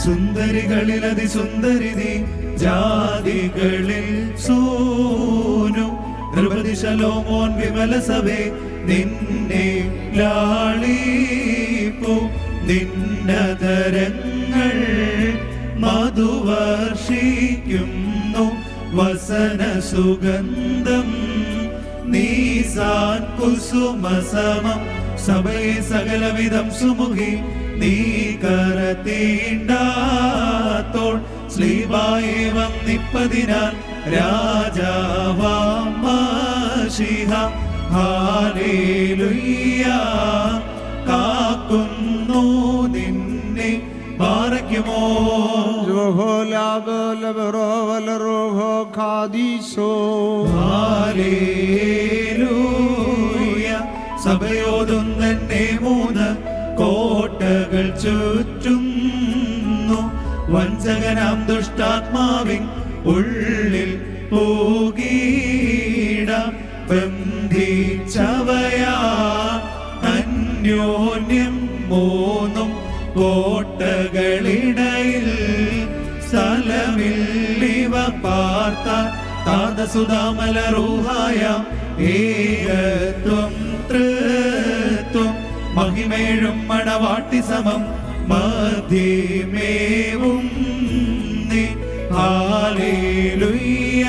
സുന്ദരികളിൽ അതിസുന്ദരി ജാതികളിൽ സൂനു ദ്രൗപദി ശലോമോൻ വിമല സഭേ നിന്നെ ലാളിപ്പു നിന്നതരങ്ങൾ മധുവർഷിക്കുന്നു വസന സുഗന്ധം നീസാൻ കുസുമസമം സഭയെ സകലവിധം സുമുഖി നീ കരതീണ്ടാത്തോൾ ശ്ലീബായെ വന്നിപ്പതിനാൽ രാജാവാം മശീഹ ഹല്ലേലൂയ കാക്കുന്നു നിന്നെ ബാറക്കുമോ ഹല്ലേലൂയ സഭയോടും തന്നെ 3 കോട്ടകൾ ചുറ്റുന്നു വഞ്ചകനാം ദുഷ്ടാത്മാവിൻ ഉള്ളിൽ പോകീട ബന്ധിച്ചവയാ അന്യോന്യം 3 കോട്ടകളിടയിൽ സ്ഥലമില്ലിവ പാർത്ത താതസുതാമലരൂഹായ ഏകത്വം തൃത്വം മഹിമേഴും മണവാട്ടി സമം മധ്യമേവും നീ ഹല്ലേലൂയ